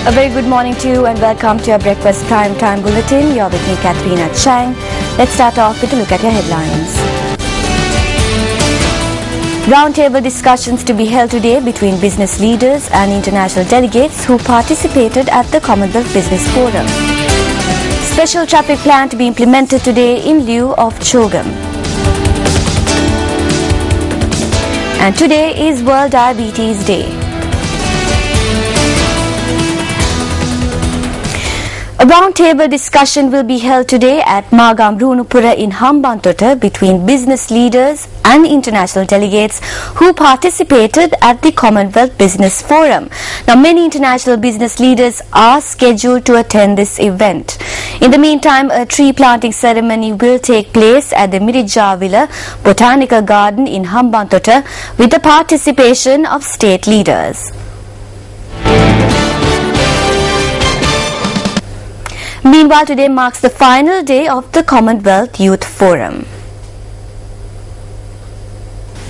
A very good morning to you and welcome to your Breakfast Prime Time Bulletin. You're with me, Katrina Chang. Let's start off with a look at your headlines. Roundtable discussions to be held today between business leaders and international delegates who participated at the Commonwealth Business Forum. Special traffic plan to be implemented today in lieu of Chogam. And today is World Diabetes Day. A roundtable discussion will be held today at Magamrunupura in Hambantota between business leaders and international delegates who participated at the Commonwealth Business Forum. Now, many international business leaders are scheduled to attend this event. In the meantime, a tree planting ceremony will take place at the Mirijavila Botanical Garden in Hambantota with the participation of state leaders. Meanwhile, today marks the final day of the Commonwealth Youth Forum.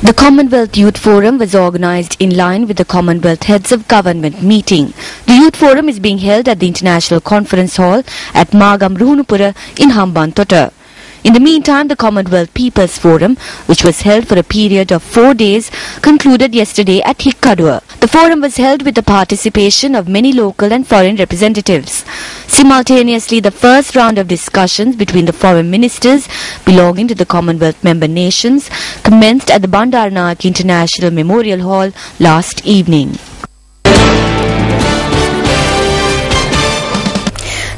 The Commonwealth Youth Forum was organised in line with the Commonwealth Heads of Government meeting. The Youth Forum is being held at the International Conference Hall at Magamrunupura in Hambantota. In the meantime, the Commonwealth People's Forum, which was held for a period of 4 days, concluded yesterday at Hikkadua. The forum was held with the participation of many local and foreign representatives. Simultaneously, the first round of discussions between the foreign ministers belonging to the Commonwealth member nations commenced at the Bandaranaike International Memorial Hall last evening.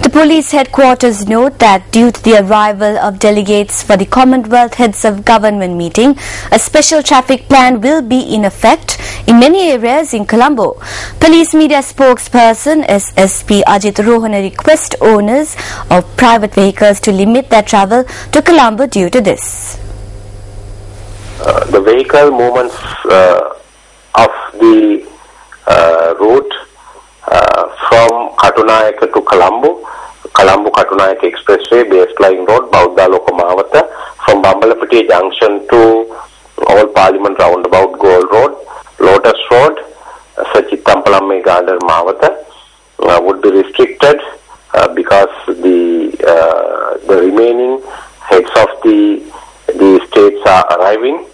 The police headquarters note that due to the arrival of delegates for the Commonwealth Heads of Government meeting, a special traffic plan will be in effect in many areas in Colombo. Police media spokesperson SSP Ajit Rohana request owners of private vehicles to limit their travel to Colombo due to this. The vehicle movements of the route from Katunayaka to Colombo-Katunayaka Expressway, Baseline Road, Bauddha Lokamawata, from Bambalapitiya Junction to Old Parliament Roundabout, Gold Road, Lotus Road, Sachittampalamme Garden Mawata would be restricted because the remaining heads of the states are arriving,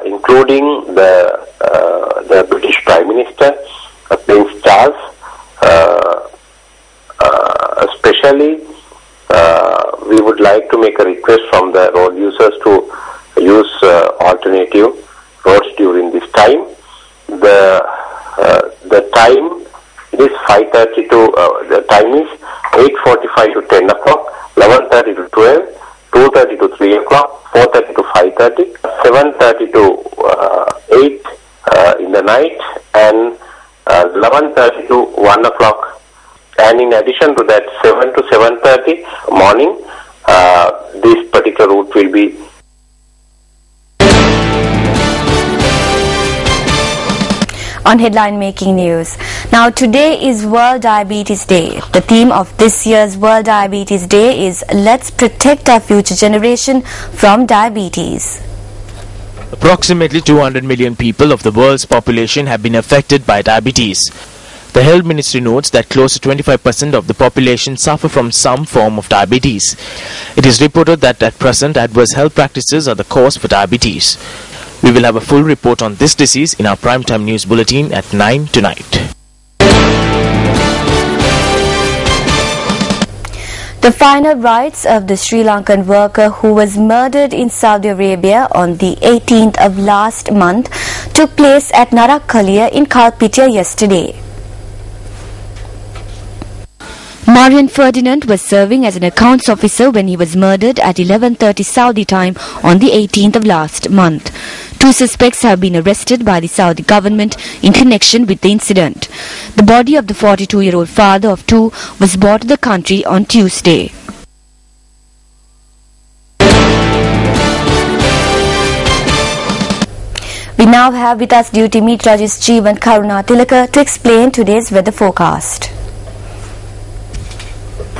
including the British Prime Minister, Prince Charles. Especially, we would like to make a request from the road users to use alternative roads during this time. The time is 5:30 to the time is 8:45 to 10 o'clock, 11:30 to 12, 2:30 to 3 o'clock, 4:30 to 5:30, 7:30 to 8 in the night, and 11:30 to 1 o'clock. And in addition to that, 7 to 7:30 morning, this particular route will be. On headline making news. Now, today is World Diabetes Day. The theme of this year's World Diabetes Day is Let's Protect Our Future Generation from Diabetes. Approximately 200 million people of the world's population have been affected by diabetes. The Health Ministry notes that close to 25% of the population suffer from some form of diabetes. It is reported that at present adverse health practices are the cause for diabetes. We will have a full report on this disease in our primetime news bulletin at 9 tonight. The final rites of the Sri Lankan worker who was murdered in Saudi Arabia on the 18th of last month took place at Narakkaliya in Kalpitiya yesterday. Marian Ferdinand was serving as an accounts officer when he was murdered at 11:30 Saudi time on the 18th of last month. 2 suspects have been arrested by the Saudi government in connection with the incident. The body of the 42-year-old father of 2 was brought to the country on Tuesday. We now have with us duty meteorologist Jeevan Karuna Tilaka to explain today's weather forecast.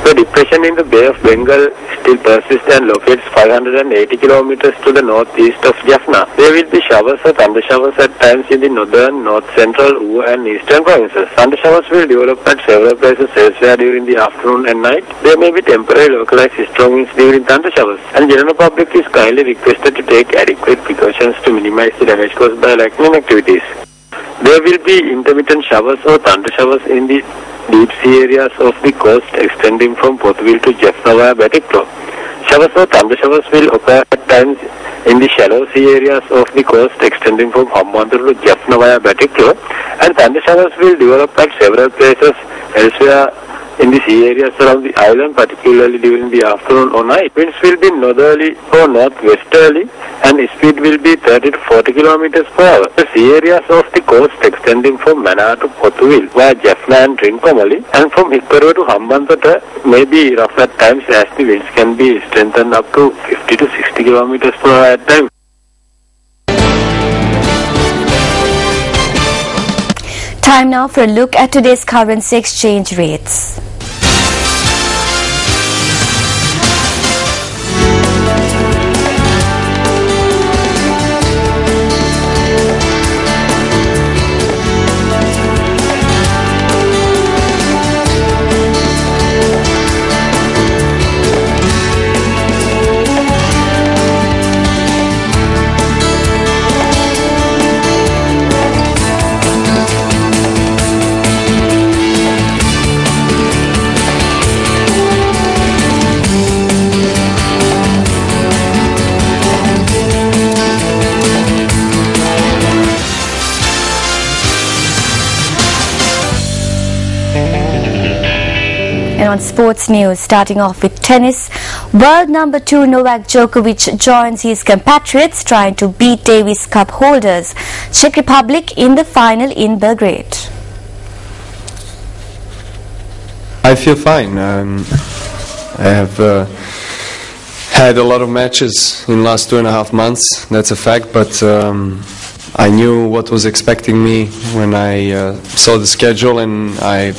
The depression in the Bay of Bengal still persists and locates 580 kilometers to the northeast of Jaffna. There will be showers or thunder showers at times in the northern, north central, and eastern provinces. Thunder showers will develop at several places elsewhere during the afternoon and night. There may be temporary localized strong winds during thunder showers, and general public is kindly requested to take adequate precautions to minimize the damage caused by lightning activities. There will be intermittent showers or thunder showers in the deep sea areas of the coast extending from Pothuil to Jaffna via Batticaloa. Showers or thunder showers will occur at times in the shallow sea areas of the coast extending from Hambantota to Jaffna via Batticaloa, and thunder showers will develop at several places elsewhere in the sea areas around the island, particularly during the afternoon or night. Winds will be northerly or northwesterly, and speed will be 30 to 40 kilometers per hour. The sea areas of the coast extending from Mannar to Pothuil via Jaffna and Trincomalee, and from Hikkaruwa to Hambantota may be rough at times, as the winds can be strengthened up to 50 to 60 kilometers per hour at times. Time now for a look at today's currency exchange rates. And on sports news, starting off with tennis, world number 2 Novak Djokovic joins his compatriots trying to beat Davis Cup holders Czech Republic in the final in Belgrade. I feel fine. I have had a lot of matches in the last 2.5 months, that's a fact, but I knew what was expecting me when I saw the schedule, and I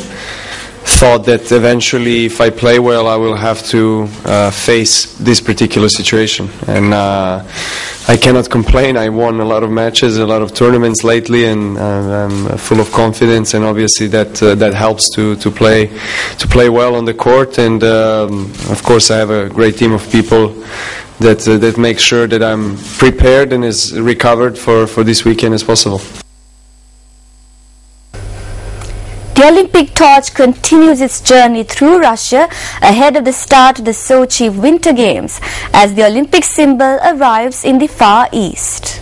thought that eventually, if I play well, I will have to face this particular situation. And I cannot complain. I won a lot of matches, a lot of tournaments lately, and I'm full of confidence. And obviously, that helps to play well on the court. And of course, I have a great team of people that make sure that I'm prepared and as recovered for this weekend as possible. The Olympic torch continues its journey through Russia ahead of the start of the Sochi Winter Games as the Olympic symbol arrives in the Far East.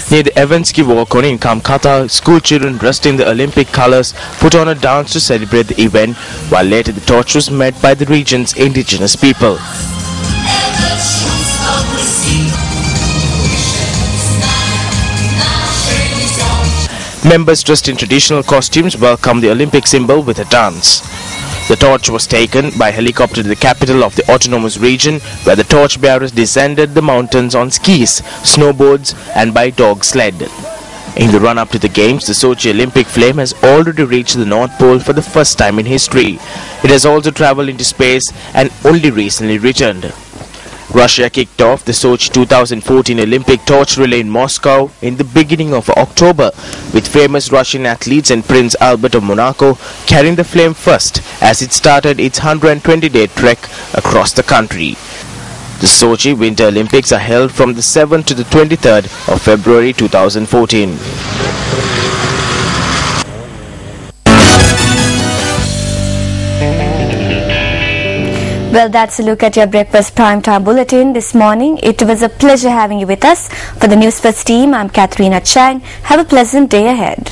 Near the Evensky Walk-on in Kamkata, school children dressed in the Olympic colours put on a dance to celebrate the event, while later the torch was met by the region's indigenous people. Members dressed in traditional costumes welcomed the Olympic symbol with a dance. The torch was taken by helicopter to the capital of the autonomous region, where the torch bearers descended the mountains on skis, snowboards and by dog sled. In the run-up to the Games, the Sochi Olympic flame has already reached the North Pole for the first time in history. It has also travelled into space and only recently returned. Russia kicked off the Sochi 2014 Olympic torch relay in Moscow in the beginning of October, with famous Russian athletes and Prince Albert of Monaco carrying the flame first as it started its 120-day trek across the country. The Sochi Winter Olympics are held from the 7th to the 23rd of February 2014. Well, that's a look at your breakfast primetime bulletin this morning. It was a pleasure having you with us. For the News First team, I'm Katharina Chang. Have a pleasant day ahead.